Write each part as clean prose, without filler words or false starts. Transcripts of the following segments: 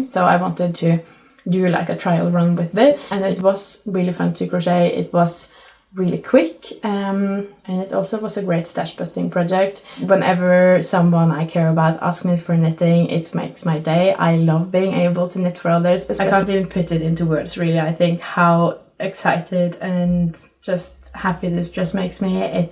So I wanted to do like a trial run with this, and it was really fun to crochet. It was really quick, and it also was a great stash busting project. Whenever someone I care about asks me for knitting, it makes my day. I love being able to knit for others. I can't even put it into words, really. I think how excited and just happy this just makes me.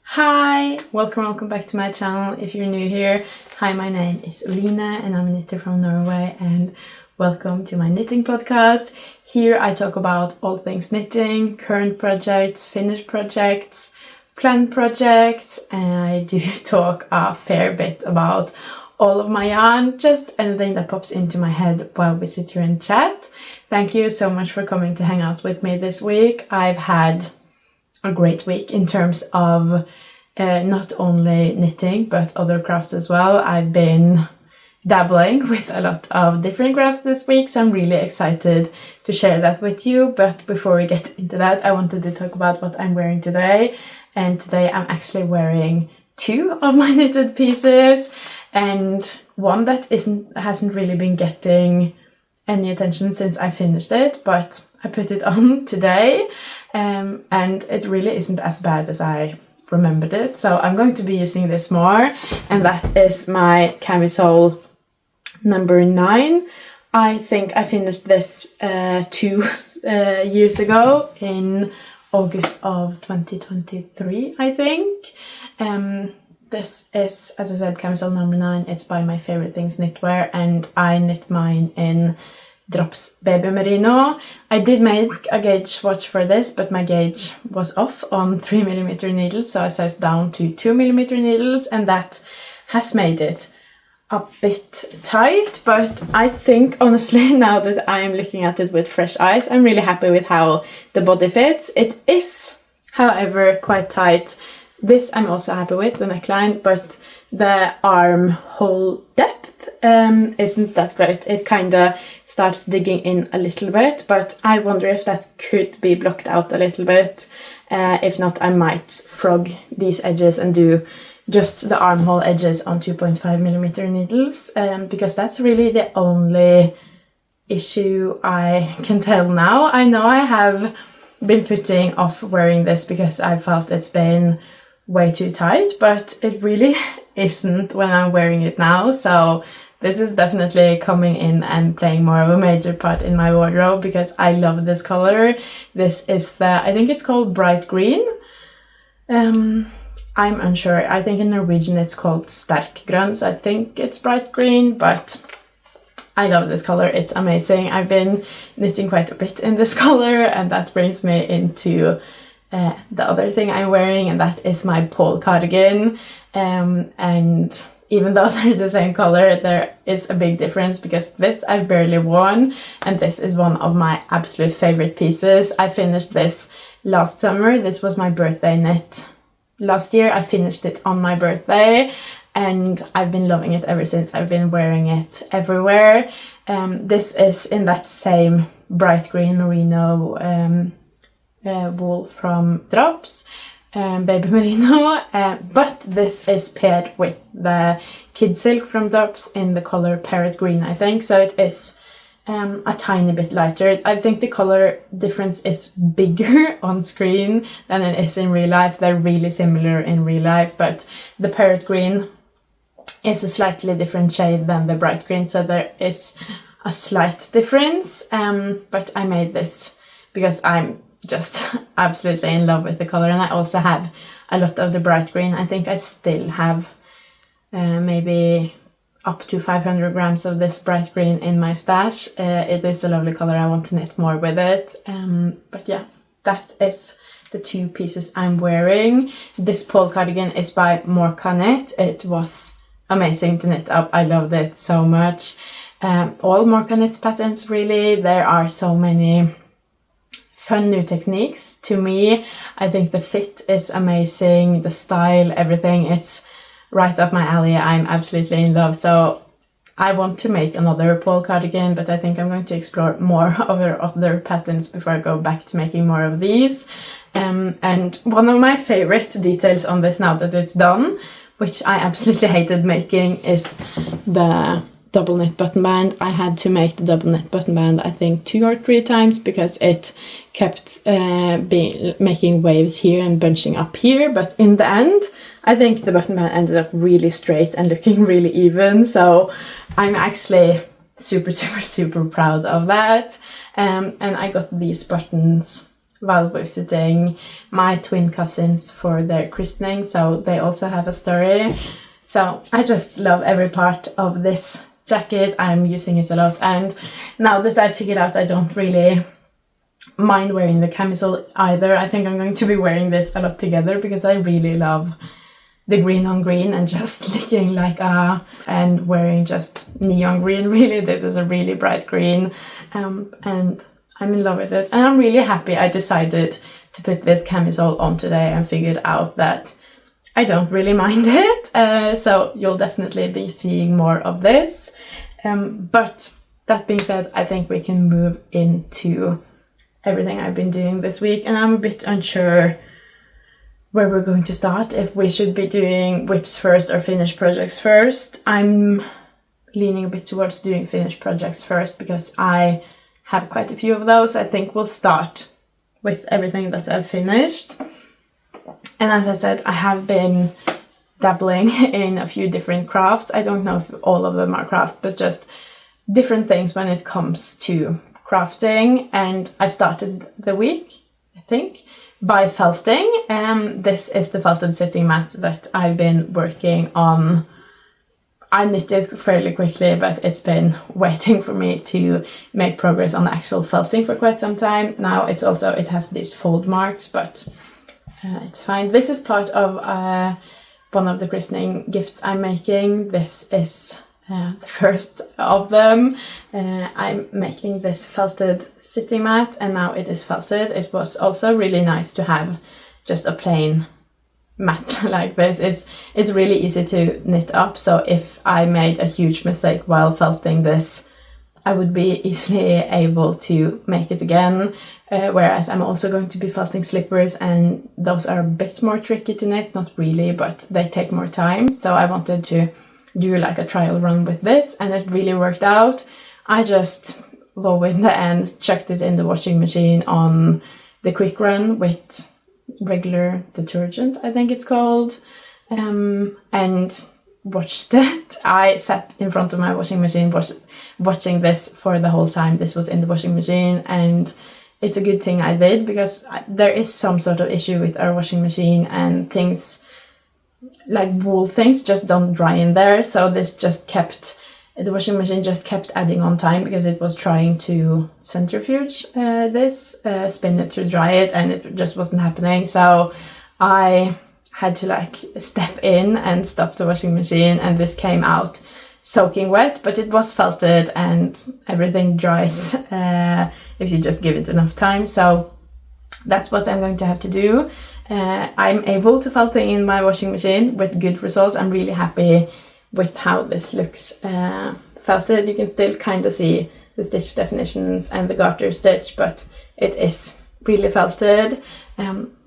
Hi! Welcome back to my channel. If you're new here, hi, my name is Oline and I'm a knitter from Norway, and welcome to my knitting podcast. Here I talk about all things knitting, current projects, finished projects, planned projects, and I do talk a fair bit about all of my yarn, just anything that pops into my head while we sit here and chat. Thank you so much for coming to hang out with me this week. I've had a great week in terms of not only knitting but other crafts as well. I've been dabbling with a lot of different crafts this week, so I'm really excited to share that with you. But before we get into that, I wanted to talk about what I'm wearing today. And today I'm actually wearing two of my knitted pieces, and one that hasn't really been getting any attention since I finished it, but I put it on today, and it really isn't as bad as I remembered it. So I'm going to be using this more, and that is my Camisole No9. I think I finished this 2 years ago in August of 2023, I think. This is, as I said, Camisole No9. It's by Myfavouritethings.knitwear, and I knit mine in Drops Baby Merino. I did make a gauge swatch for this, but my gauge was off on 3mm needles, so I sized down to 2mm needles, and that has made it a bit tight. But I think, honestly, now that I'm looking at it with fresh eyes, I'm really happy with how the body fits. It is, however, quite tight. This I'm also happy with, the neckline, but the armhole depth isn't that great. It kind of starts digging in a little bit, but I wonder if that could be blocked out a little bit. If not, I might frog these edges and do just the armhole edges on 2.5mm needles, because that's really the only issue I can tell now. I know I have been putting off wearing this because I felt it's been way too tight, but it really isn't when I'm wearing it now. So this is definitely coming in and playing more of a major part in my wardrobe because I love this color. This is I think it's called bright green. I'm unsure. I think in Norwegian it's called sterkgrønn, so I think it's bright green, but I love this color. It's amazing. I've been knitting quite a bit in this color, and that brings me into the other thing I'm wearing, and that is my pole cardigan. And even though they're the same color, there is a big difference because this I've barely worn, and this is one of my absolute favorite pieces. I finished this last summer. This was my birthday knit last year. I finished it on my birthday, and I've been loving it ever since. I've been wearing it everywhere. This is in that same bright green merino wool from Drops Baby Merino, but this is paired with the Kid Silk from Drops in the color Parrot Green, I think, so it is a tiny bit lighter. I think the color difference is bigger on screen than it is in real life. They're really similar in real life, but the Parrot Green is a slightly different shade than the bright green, so there is a slight difference, but I made this because I'm just absolutely in love with the color, and I also have a lot of the bright green. I think I still have maybe up to 500 grams of this bright green in my stash. It is a lovely color. I want to knit more with it, but yeah, that is the two pieces I'm wearing. This pole cardigan is by Morecaknit. It was amazing to knit up. I loved it so much. All Morecaknit's patterns, really. There are so many fun new techniques. To me, I think the fit is amazing, the style, everything. It's right up my alley. I'm absolutely in love. So I want to make another pole cardigan, but I think I'm going to explore more of other patterns before I go back to making more of these. And one of my favorite details on this, now that it's done, which I absolutely hated making, is the double knit button band. I had to make the double knit button band I think 2 or 3 times because it kept making waves here and bunching up here, but in the end I think the button band ended up really straight and looking really even, so I'm actually super proud of that. And I got these buttons while visiting my twin cousins for their christening, so they also have a story. So I just love every part of this jacket. I'm using it a lot, and now that I figured out I don't really mind wearing the camisole either, I think I'm going to be wearing this a lot together because I really love the green on green and just looking like and wearing just neon green. Really, this is a really bright green, and I'm in love with it, and I'm really happy I decided to put this camisole on today and figured out that I don't really mind it, so you'll definitely be seeing more of this. But that being said, I think we can move into everything I've been doing this week, and I'm a bit unsure where we're going to start, if we should be doing WIPs first or finished projects first. I'm leaning a bit towards doing finished projects first because I have quite a few of those. I think we'll start with everything that I've finished. And as I said, I have been dabbling in a few different crafts. I don't know if all of them are crafts, but just different things when it comes to crafting. And I started the week, I think, by felting. This is the felted sitting mat that I've been working on. I knitted fairly quickly, but it's been waiting for me to make progress on the actual felting for quite some time. Now it has these fold marks, but it's fine. This is part of one of the christening gifts I'm making. This is the first of them. I'm making this felted sitting mat, and now it is felted. It was also really nice to have just a plain mat like this. It's really easy to knit up, so if I made a huge mistake while felting this, I would be easily able to make it again. Whereas I'm also going to be felting slippers, and those are a bit more tricky to knit. Not really, but they take more time. So I wanted to do like a trial run with this, and it really worked out. I just, in the end, chucked it in the washing machine on the quick run with regular detergent, I think it's called, and watched it. I sat in front of my washing machine watching this for the whole time this was in the washing machine, and it's a good thing I did because there is some sort of issue with our washing machine, and things like wool things just don't dry in there. So the washing machine just kept adding on time because it was trying to centrifuge spin it to dry it, and it just wasn't happening. So I had to step in and stop the washing machine, and this came out soaking wet, but it was felted and everything dries if you just give it enough time. So that's what I'm going to have to do. I'm able to felt in my washing machine with good results. I'm really happy with how this looks felted. You can still kind of see the stitch definitions and the garter stitch, but it is really felted.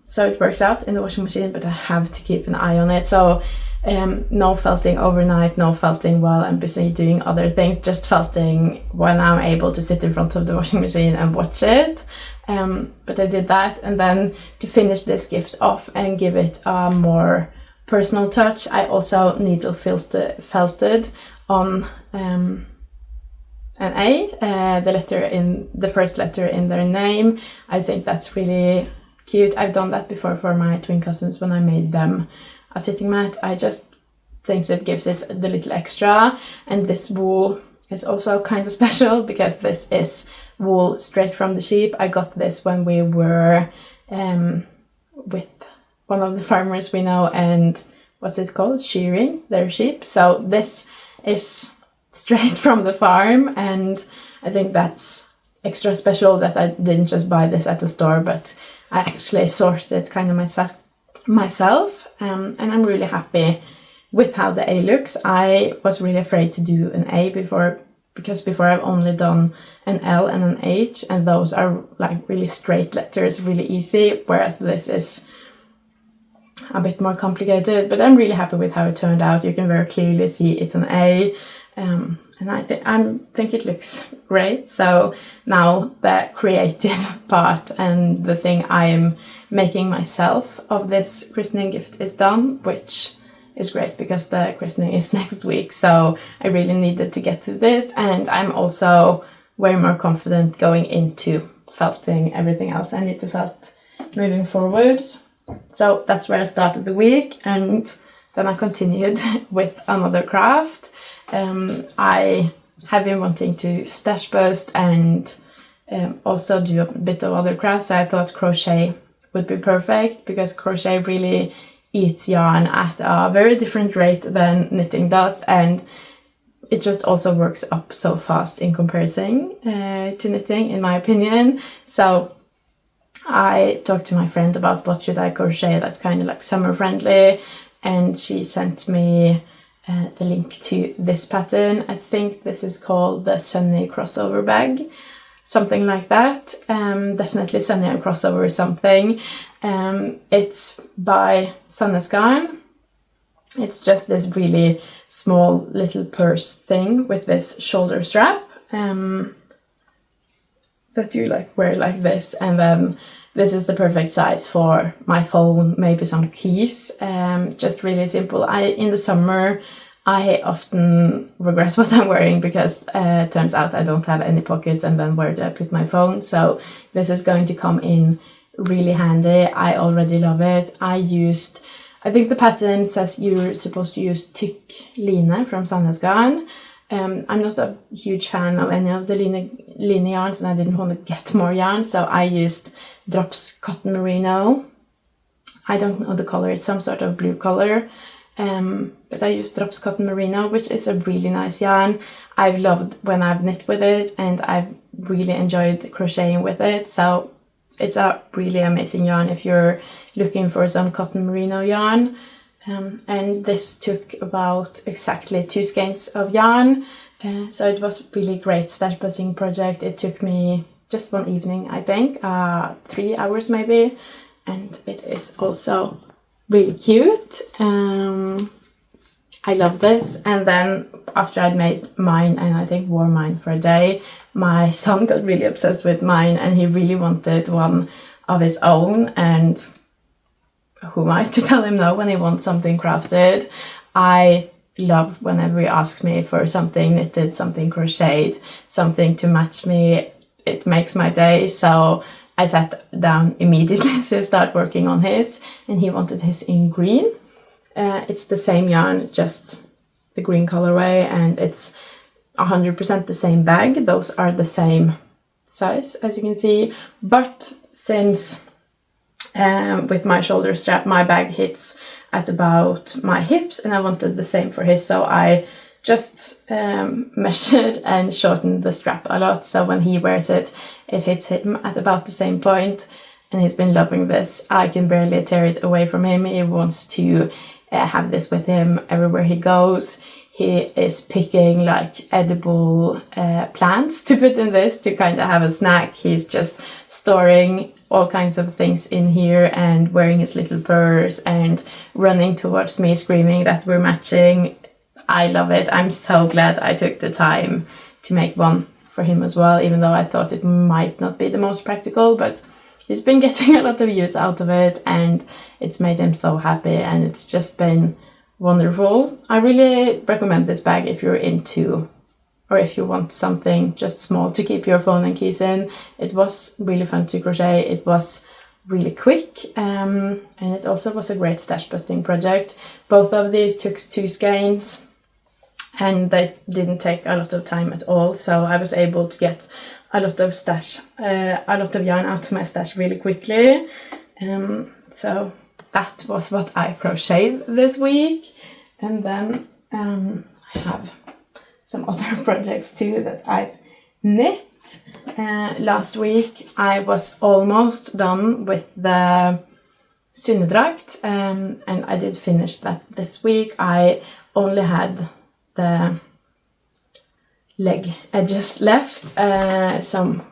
So it works out in the washing machine, but I have to keep an eye on it. So no felting overnight, no felting while I'm busy doing other things, just felting when I'm able to sit in front of the washing machine and watch it. But I did that, and then to finish this gift off and give it a more personal touch, I also needle felted on an A, the first letter in their name. I think that's really cute. I've done that before for my twin cousins when I made them a sitting mat. I just think it gives it the little extra. And this wool is also kind of special because this is wool straight from the sheep. I got this when we were with one of the farmers we know, and what's it called? Shearing their sheep. So this is straight from the farm, and I think that's extra special that I didn't just buy this at the store, but I actually sourced it kind of myself, and I'm really happy with how the A looks. I was really afraid to do an A because before I've only done an L and an H, and those are like really straight letters, really easy, whereas this is a bit more complicated, but I'm really happy with how it turned out. You can very clearly see it's an A, and I think it looks great. So now the creative part and the thing I am making myself of this christening gift is done, which is great because the christening is next week, so I really needed to get to this, and I'm also way more confident going into felting everything else I need to felt moving forwards. So that's where I started the week, and then I continued with another craft. I have been wanting to stash post and also do a bit of other crafts, so I thought crochet would be perfect because crochet really eats yarn at a very different rate than knitting does, and it just also works up so fast in comparison to knitting, in my opinion. So I talked to my friend about what should I crochet that's kind of like summer friendly, and she sent me the link to this pattern. I think this is called the Sunny crossover bag, something like that. Definitely Sunny and crossover or something. It's by Sandnes Garn. It's just this really small little purse thing with this shoulder strap that you like wear like this, and then this is the perfect size for my phone, maybe some keys. Just really simple. In the summer I often regret what I'm wearing because it turns out I don't have any pockets, and then where do I put my phone? So this is going to come in really handy. I already love it. I think the pattern says you're supposed to use Tiffknit from Sandnes Garn. I'm not a huge fan of any of the line yarns, and I didn't want to get more yarn, so I used Drops Cotton Merino. I don't know the color, it's some sort of blue color, but I used Drops Cotton Merino, which is a really nice yarn. I've loved when I've knit with it, and I've really enjoyed crocheting with it, so it's a really amazing yarn if you're looking for some cotton merino yarn. And this took about exactly 2 skeins of yarn, so it was really great stash posting project. It took me just one evening, I think, 3 hours maybe, and it is also really cute. I love this. And then after I'd made mine and I think wore mine for a day, my son got really obsessed with mine and he really wanted one of his own, and who am I to tell him no when he wants something crafted? I love whenever he asks me for something knitted, something crocheted, something to match me. It makes my day, so I sat down immediately to start working on his, and he wanted his in green. It's the same yarn, just the green colorway, and it's 100% the same bag. Those are the same size, as you can see, but since with my shoulder strap my bag hits at about my hips, and I wanted the same for his, so I just measured and shortened the strap a lot, so when he wears it, it hits him at about the same point, and he's been loving this. I can barely tear it away from him. He wants to have this with him everywhere he goes. He is picking like edible plants to put in this to kind of have a snack. He's just storing all kinds of things in here and wearing his little purse and running towards me screaming that we're matching. I love it. I'm so glad I took the time to make one for him as well, even though I thought it might not be the most practical, but he's been getting a lot of use out of it and it's made him so happy, and it's just been wonderful. I really recommend this bag if you're into, or if you want something just small to keep your phone and keys in. It was really fun to crochet. It was really quick, and it also was a great stash busting project. Both of these took 2 skeins and they didn't take a lot of time at all, so I was able to get a lot of yarn out of my stash really quickly. So that was what I crocheted this week. And then I have some other projects too that I've knit. Last week I was almost done with the Sunnedrakt, and I did finish that this week. I only had the leg edges left, some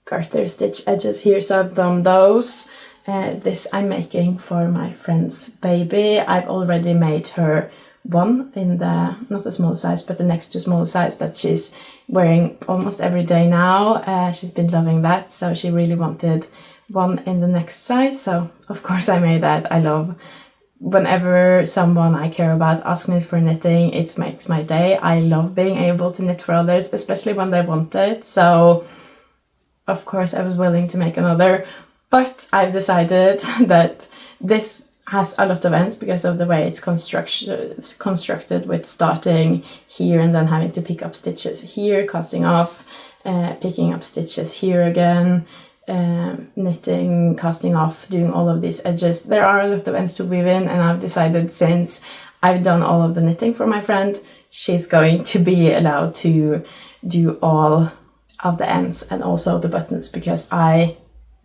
garter stitch edges here, so I've done those. This I'm making for my friend's baby. I've already made her one in the, not the small size, but the next to small size that she's wearing almost every day now. She's been loving that, so she really wanted one in the next size, so of course I made that. I love whenever someone I care about asks me for knitting, it makes my day. I love being able to knit for others, especially when they want it, so of course I was willing to make another, but I've decided that this has a lot of ends because of the way it's constructed, with starting here and then having to pick up stitches here, casting off, picking up stitches here again, knitting, casting off, doing all of these edges. There are a lot of ends to weave in, and I've decided, since I've done all of the knitting for my friend, she's going to be allowed to do all of the ends and also the buttons, because I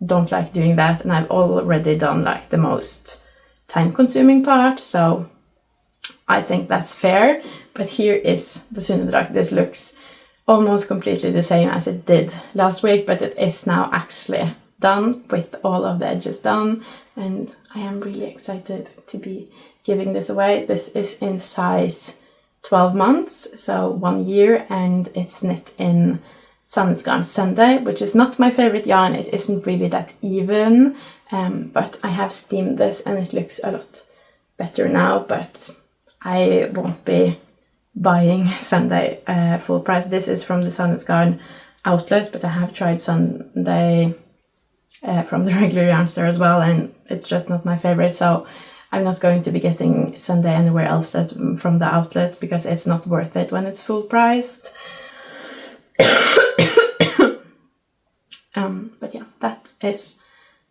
don't like doing that, and I've already done like the most time-consuming part, so I think that's fair. But here is the Sunnedrakt. This looks almost completely the same as it did last week, but it is now actually done with all of the edges done, and I am really excited to be giving this away. This is in size 12 months, so 1 year, and it's knit in Sandnes Garn Sunday, which is not my favorite yarn. It isn't really that even, but I have steamed this and it looks a lot better now, but I won't be buying Sunday full price. This is from the Sandnes Garn outlet, but I have tried Sunday from the regular yarn store as well, and it's just not my favorite, so I'm not going to be getting Sunday anywhere else from the outlet, because it's not worth it when it's full priced. But yeah, that is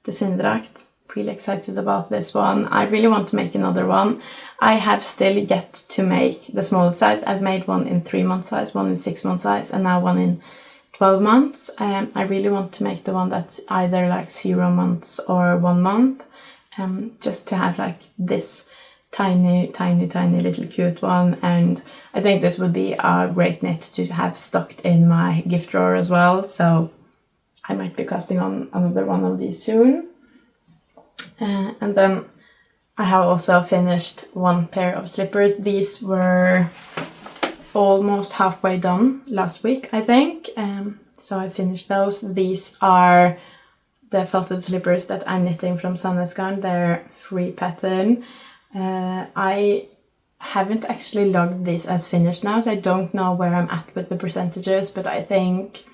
the Sunnedrakt. Really excited about this one. I really want to make another one. I have still yet to make the small size. I've made one in 3-month size, one in 6-month size, and now one in 12 months. I really want to make the one that's either like 0 months or 1 month, just to have like this tiny little cute one. And I think this would be a great knit to have stocked in my gift drawer as well, so I might be casting on another one of these soon. And then I have also finished one pair of slippers. These were almost halfway done last week, I think, so I finished those. These are the felted slippers that I'm knitting from Sandnes Garn. They're free pattern. I haven't actually logged these as finished now, so I don't know where I'm at with the percentages, but I think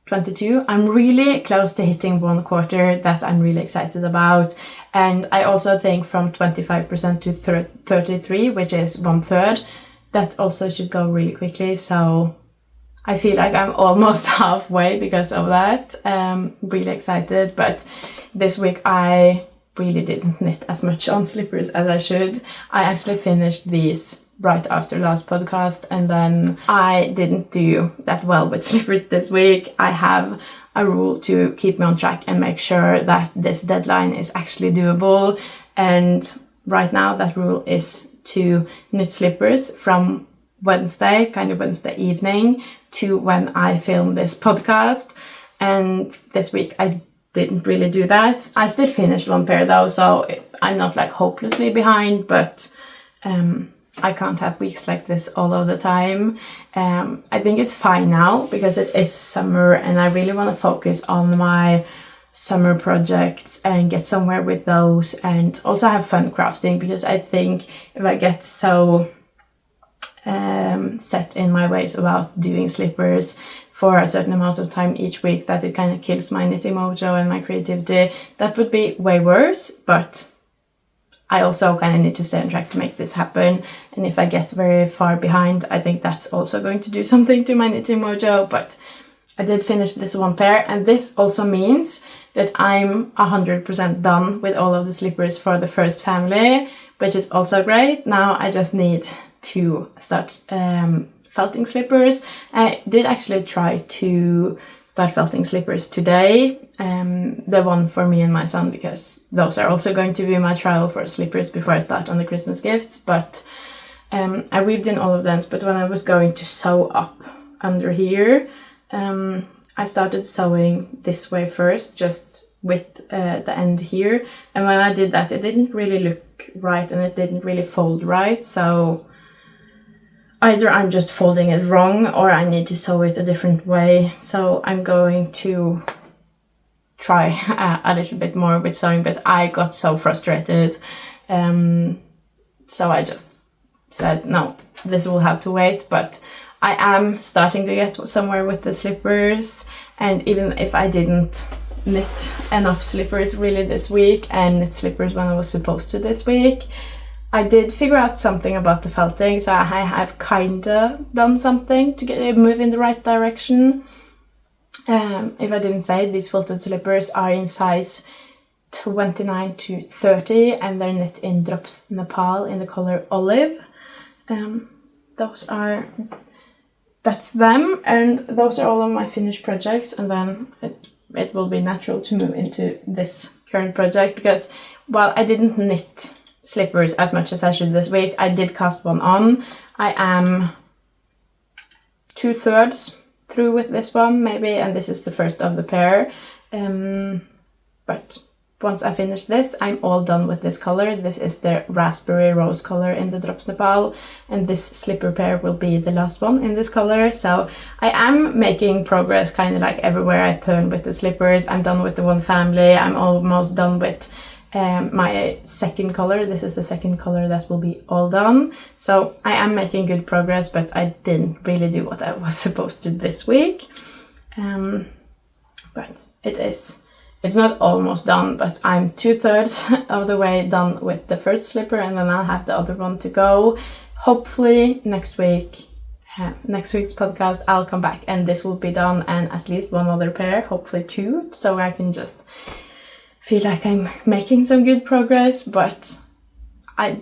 22. I'm really close to hitting 1/4 that I'm really excited about, and I also think from 25% to 33, which is 1/3, that also should go really quickly, so I feel like I'm almost halfway because of that. Really excited, but this week I really didn't knit as much on slippers as I should. I actually finished these right after last podcast, and then I didn't do that well with slippers this week. I have a rule to keep me on track and make sure that this deadline is actually doable, and right now that rule is to knit slippers from Wednesday, kind of Wednesday evening, to when I film this podcast, and this week I didn't really do that. I still finished one pair though, so I'm not like hopelessly behind, but I can't have weeks like this all of the time. I think it's fine now because it is summer and I really want to focus on my summer projects and get somewhere with those, and also have fun crafting, because I think if I get so set in my ways about doing slippers for a certain amount of time each week that it kind of kills my knitting mojo and my creativity, that would be way worse. But I also kind of need to stay on track to make this happen, and if I get very far behind, I think that's also going to do something to my knitting mojo. But I did finish this one pair, and this also means that I'm 100% done with all of the slippers for the first family, which is also great. Now I just need to start felting slippers. I did actually try to start felting slippers today, the one for me and my son, because those are also going to be my trial for slippers before I start on the Christmas gifts. But I weaved in all of them, but when I was going to sew up under here, I started sewing this way first, just with the end here, and when I did that it didn't really look right and it didn't really fold right, so either I'm just folding it wrong or I need to sew it a different way. So I'm going to try a little bit more with sewing, but I got so frustrated, so I just said no, this will have to wait. But I am starting to get somewhere with the slippers, and even if I didn't knit enough slippers really this week and knit slippers when I was supposed to this week, I did figure out something about the felting, so I have kinda done something to get it move in the right direction. If I didn't say, these felted slippers are in size 29 to 30 and they're knit in Drops Nepal in the color olive. That's them, and those are all of my finished projects, and then it will be natural to move into this current project, because while I didn't knit slippers as much as I should this week, I did cast one on. I am 2/3 through with this one maybe, and this is the first of the pair, but once I finish this, I'm all done with this color. This is the raspberry rose color in the Drops Nepal, and this slipper pair will be the last one in this color. So I am making progress kind of like everywhere I turn with the slippers. I'm done with the one family. I'm almost done with my second color. This is the second color that will be all done. So I am making good progress, but I didn't really do what I was supposed to this week. But it's not almost done, but I'm 2/3 of the way done with the first slipper, and then I'll have the other one to go. Hopefully next week's podcast, I'll come back and this will be done, and at least one other pair, hopefully 2, so I can just feel like I'm making some good progress. But I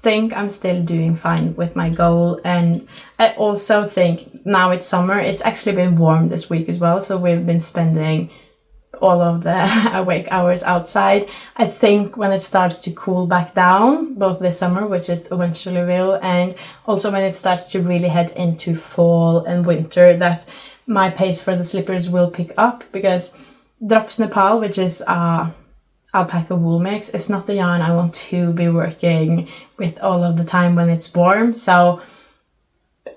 think I'm still doing fine with my goal, and I also think now it's summer, it's actually been warm this week as well, so we've been spending all of the awake hours outside. I think when it starts to cool back down, both this summer, which it eventually will, and also when it starts to really head into fall and winter, that my pace for the slippers will pick up, because Drops Nepal, which is alpaca wool mix, is not the yarn I want to be working with all of the time when it's warm. So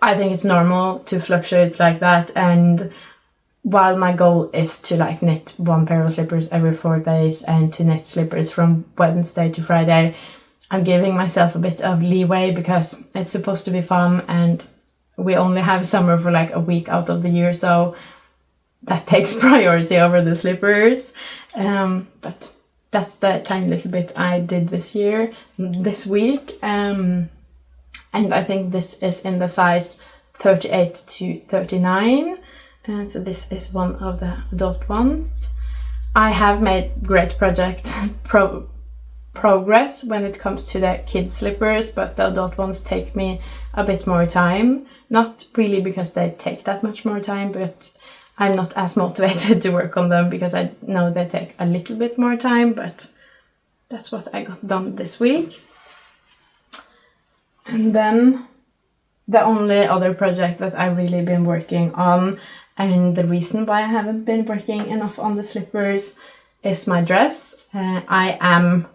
I think it's normal to fluctuate like that, and while my goal is to like knit one pair of slippers every 4 days and to knit slippers from Wednesday to Friday, I'm giving myself a bit of leeway because it's supposed to be fun, and we only have summer for like a week out of the year, so that takes priority over the slippers. But that's the tiny little bit I did this week. And I think this is in the size 38 to 39. And so this is one of the adult ones. I have made great progress when it comes to the kids slippers, but the adult ones take me a bit more time. Not really because they take that much more time, but I'm not as motivated to work on them because I know they take a little bit more time, but that's what I got done this week. And then the only other project that I've really been working on, and the reason why I haven't been working enough on the slippers, is my dress. I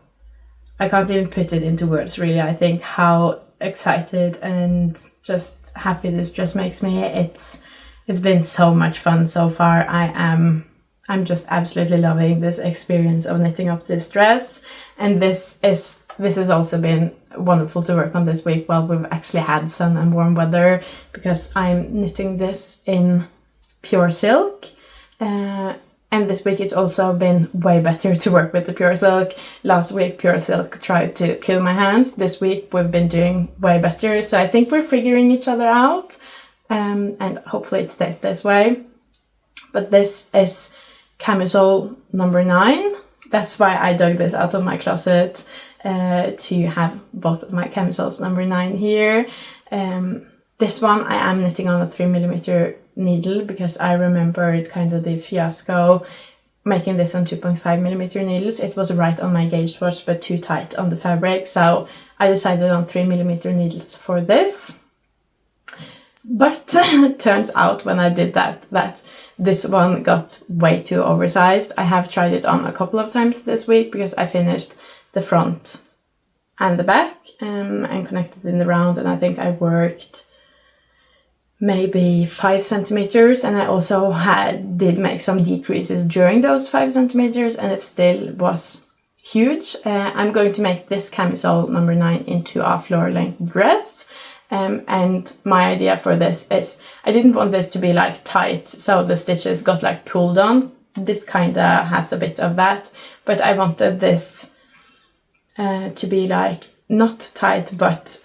can't even put it into words really. I think how excited and just happy this dress makes me. It's been so much fun so far. I'm just absolutely loving this experience of knitting up this dress, and this has also been wonderful to work on this week while we've actually had sun and warm weather, because I'm knitting this in pure silk, and this week it's also been way better to work with the pure silk. Last week pure silk tried to kill my hands. This week we've been doing way better, so I think we're figuring each other out, and hopefully it stays this way. But this is Camisole number 9. That's why I dug this out of my closet, to have both of my camisoles number 9 here. This one I am knitting on a 3mm needle, because I remembered kind of the fiasco making this on 2.5mm needles. It was right on my gauge swatch but too tight on the fabric, so I decided on 3mm needles for this. But turns out when I did that this one got way too oversized. I have tried it on a couple of times this week because I finished the front and the back and connected in the round, and I think I worked maybe 5 centimeters, and I also did make some decreases during those 5 centimeters, and it still was huge. I'm going to make this camisole number 9 into a floor length dress. And my idea for this is I didn't want this to be like tight, so the stitches got like pulled on. This kind of has a bit of that, but I wanted this to be like not tight, but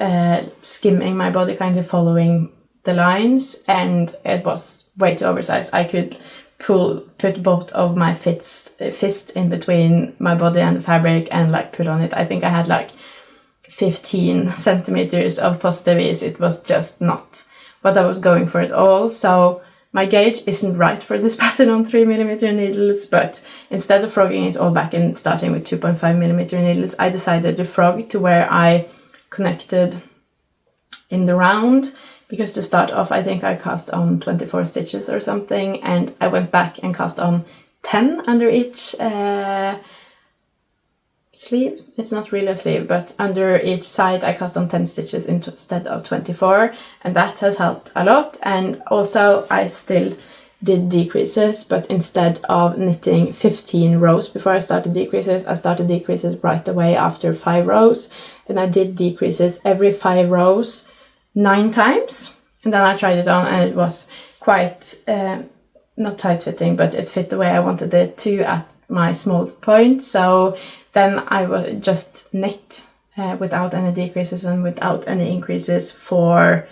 skimming my body, kind of following the lines, and it was way too oversized. I could put both of my fist in between my body and the fabric and like pull on it. I think I had like 15 centimeters of positive ease. It was just not what I was going for at all. So my gauge isn't right for this pattern on 3mm needles, but instead of frogging it all back and starting with 2.5mm needles, I decided to frog to where I connected in the round, because to start off I think I cast on 24 stitches or something, and I went back and cast on 10 under each sleeve. It's not really a sleeve, but under each side I cast on 10 stitches instead of 24, and that has helped a lot. And also I still did decreases, but instead of knitting 15 rows before I started decreases, I started decreases right away after 5 rows, and I did decreases every 5 rows 9 times, and then I tried it on, and it was quite not tight fitting, but it fit the way I wanted it to at my smallest point. So then I would just knit without any decreases and without any increases for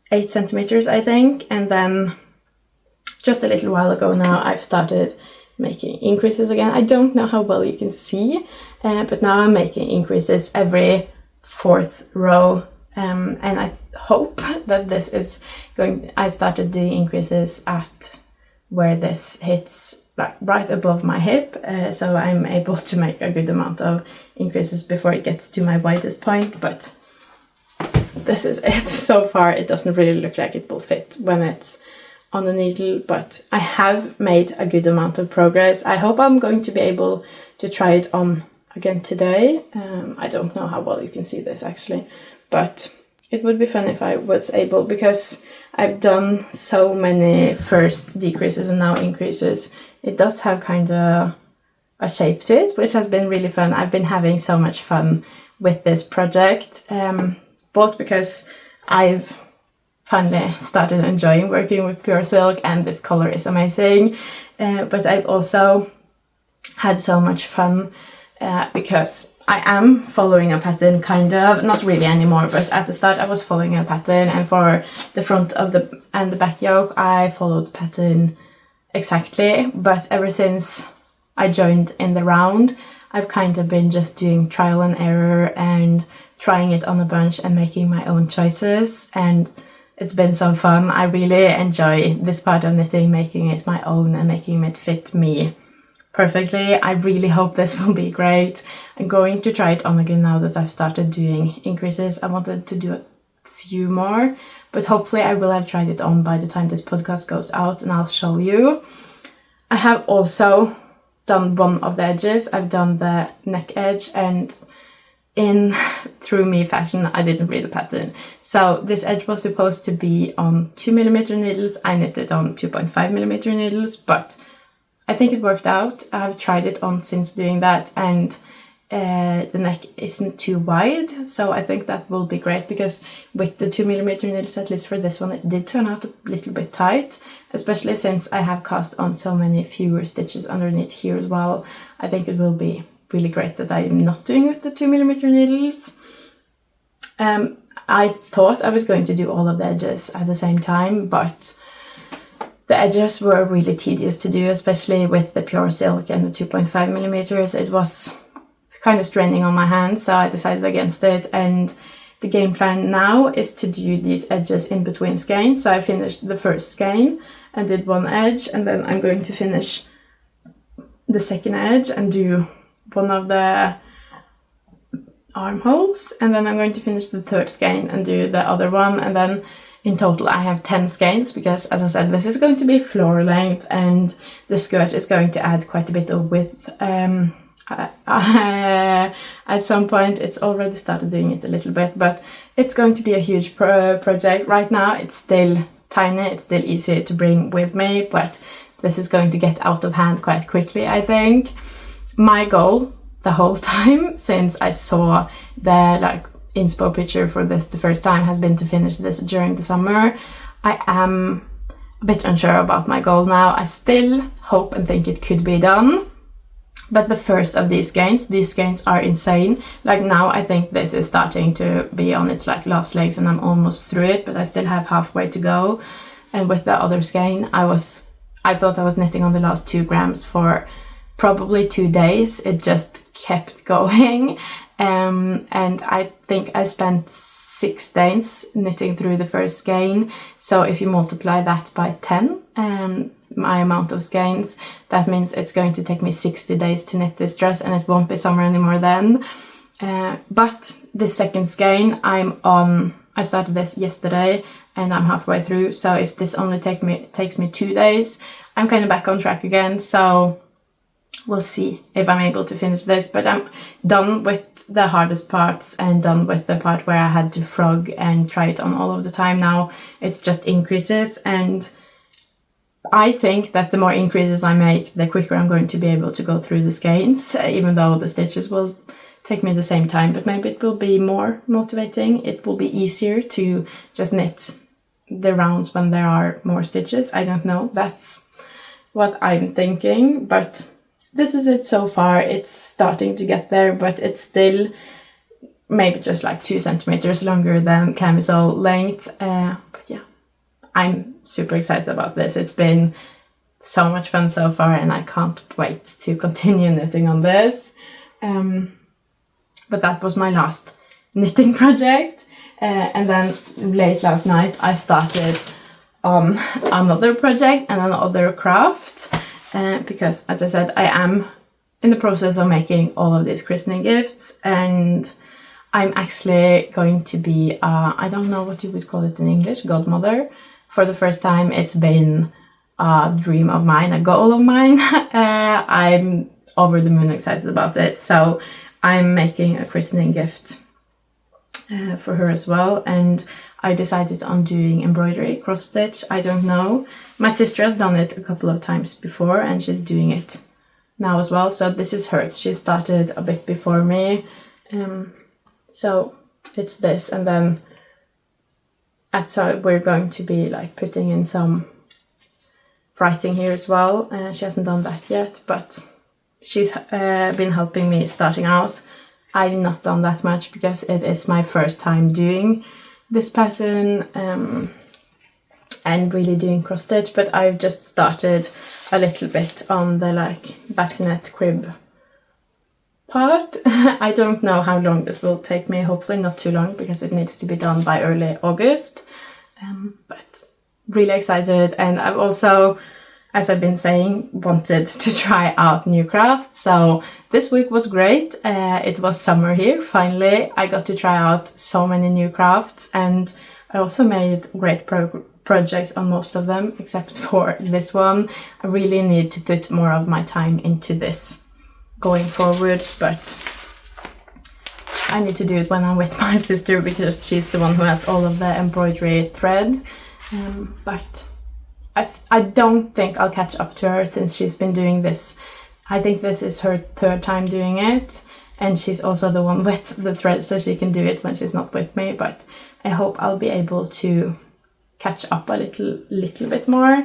8 centimeters, I think. And then just a little while ago now, I've started making increases again. I don't know how well you can see, but now I'm making increases every 4th row. And I hope that this is going... I started doing increases at where this hits like right above my hip, so I'm able to make a good amount of increases before it gets to my widest point. But this is it. So far it doesn't really look like it will fit when it's on the needle, but I have made a good amount of progress. I hope I'm going to be able to try it on again today. I don't know how well you can see this actually, but it would be fun if I was able, because I've done so many first decreases and now increases. It does have kind of a shape to it, which has been really fun. I've been having so much fun with this project, both because I've finally started enjoying working with pure silk and this color is amazing, but I've also had so much fun because I am following a pattern, kind of, not really anymore, but at the start I was following a pattern, and for the front of the and the back yoke I followed the pattern exactly. But ever since I joined in the round, I've kind of been just doing trial and error and trying it on a bunch and making my own choices, and it's been so fun. I really enjoy this part of knitting, making it my own and making it fit me perfectly. I really hope this will be great. I'm going to try it on again now that I've started doing increases. I wanted to do a few more, but hopefully I will have tried it on by the time this podcast goes out and I'll show you. I have also done one of the edges. I've done the neck edge, and in true me fashion, I didn't read the pattern. So this edge was supposed to be on 2mm needles. I knitted on 2.5mm needles, but I think it worked out. I've tried it on since doing that, and the neck isn't too wide, so I think that will be great, because with the 2mm needles, at least for this one, it did turn out a little bit tight, especially since I have cast on so many fewer stitches underneath here as well. I think it will be really great that I'm not doing with the 2mm needles. I thought I was going to do all of the edges at the same time, but the edges were really tedious to do, especially with the pure silk and the 2.5mm. It was kind of straining on my hands, so I decided against it. And the game plan now is to do these edges in between skeins. So I finished the first skein and did one edge, and then I'm going to finish the second edge and do one of the armholes, and then I'm going to finish the third skein and do the other one, and then in total I have 10 skeins, because as I said, this is going to be floor length and the skirt is going to add quite a bit of width. At some point it's already started doing it a little bit, but it's going to be a huge project. Right now it's still tiny, it's still easy to bring with me, but this is going to get out of hand quite quickly, I think. My goal the whole time since I saw the inspo picture for this the first time has been to finish this during the summer. I am a bit unsure about my goal now. I still hope and think it could be done. But the first of these skeins are insane. Like now I think this is starting to be on its last legs and I'm almost through it, but I still have halfway to go. And with the other skein, I thought I was knitting on the last 2 grams for probably 2 days. It just kept going. And I think I spent 6 days knitting through the first skein. So if you multiply that by 10, my amount of skeins, that means it's going to take me 60 days to knit this dress, and it won't be summer anymore then. But the second skein I started this yesterday and I'm halfway through, so if this only takes me 2 days, I'm kind of back on track again. So we'll see if I'm able to finish this, but I'm done with the hardest parts and done with the part where I had to frog and try it on all of the time. Now it's just increases, and I think that the more increases I make, the quicker I'm going to be able to go through the skeins, even though the stitches will take me the same time, but maybe it will be more motivating. It will be easier to just knit the rounds when there are more stitches. I don't know, that's what I'm thinking, but this is it so far. It's starting to get there, but it's still maybe just 2 centimeters longer than camisole length. But yeah, I'm super excited about this. It's been so much fun so far and I can't wait to continue knitting on this. But that was my last knitting project. And then late last night I started on another project and another craft. Because as I said, I am in the process of making all of these christening gifts, and I'm actually going to be, I don't know what you would call it in English, godmother. For the first time, it's been a dream of mine, a goal of mine. I'm over the moon excited about it. So I'm making a christening gift for her as well, and I decided on doing embroidery, cross stitch. I don't know. My sister has done it a couple of times before and she's doing it now as well. So this is hers. She started a bit before me. So it's this, and then we're going to be putting in some writing here as well. She hasn't done that yet, but she's been helping me starting out. I've not done that much because it is my first time doing this pattern and really doing cross stitch, but I've just started a little bit on the bassinet crib part. I don't know how long this will take me, hopefully not too long because it needs to be done by early August, but really excited. And I've also, as I've been saying, wanted to try out new crafts. So this week was great. It was summer here. Finally, I got to try out so many new crafts, and I also made great projects on most of them, except for this one. I really need to put more of my time into this going forwards, but I need to do it when I'm with my sister because she's the one who has all of the embroidery thread. But I don't think I'll catch up to her since she's been doing this. I think this is her 3rd time doing it, and she's also the one with the thread, so she can do it when she's not with me. But I hope I'll be able to catch up a little bit more,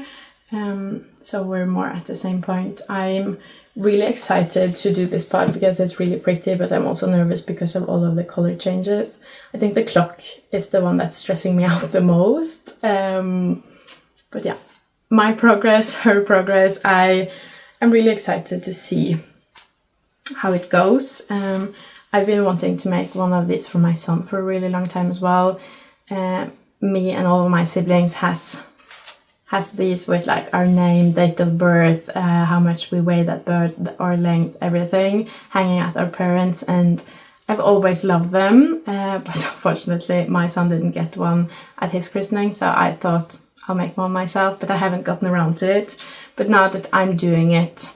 so we're more at the same point. I'm really excited to do this part because it's really pretty, but I'm also nervous because of all of the color changes. I think the clock is the one that's stressing me out the most. But yeah, my progress, her progress. I am really excited to see how it goes. I've been wanting to make one of these for my son for a really long time as well. Me and all of my siblings has these with our name, date of birth, how much we weighed at birth, our length, everything, hanging at our parents', and I've always loved them, but unfortunately my son didn't get one at his christening, so I thought I'll make one myself, but I haven't gotten around to it. But now that I'm doing it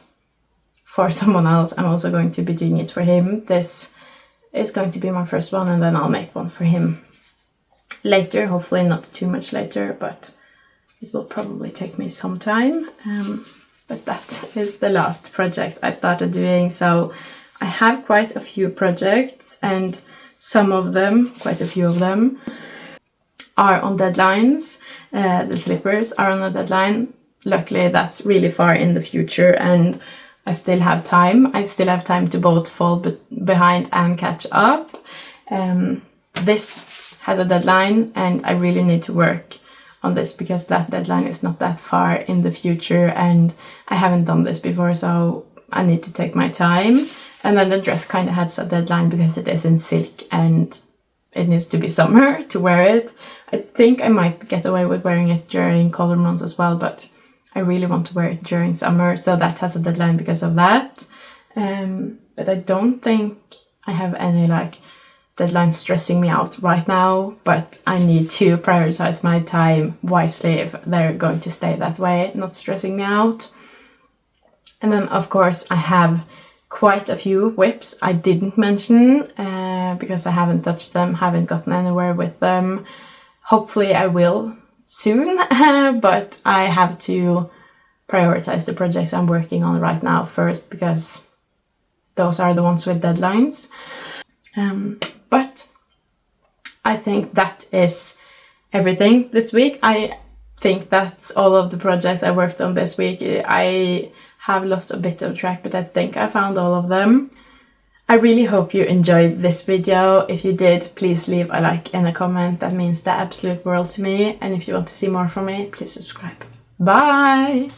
for someone else, I'm also going to be doing it for him. This is going to be my first one, and then I'll make one for him later, hopefully not too much later, but it will probably take me some time. But that is the last project I started doing. So I have quite a few projects, and some of them, quite a few of them, are on deadlines. The slippers are on a deadline. Luckily, that's really far in the future, and I still have time. I still have time to both fall behind and catch up. This has a deadline, and I really need to work on this because that deadline is not that far in the future, and I haven't done this before, so I need to take my time. And then the dress kind of has a deadline because it is in silk and it needs to be summer to wear it. I think I might get away with wearing it during colder months as well, but I really want to wear it during summer, so that has a deadline because of that. But I don't think I have any like deadlines stressing me out right now, but I need to prioritize my time wisely if they're going to stay that way, not stressing me out. And then of course I have quite a few whips I didn't mention because I haven't touched them, haven't gotten anywhere with them. Hopefully I will soon, but I have to prioritize the projects I'm working on right now first, because those are the ones with deadlines. But I think that is everything this week. I think that's all of the projects I worked on this week. I have lost a bit of track, but I think I found all of them. I really hope you enjoyed this video. If you did, please leave a like and a comment. That means the absolute world to me. And if you want to see more from me, please subscribe. Bye!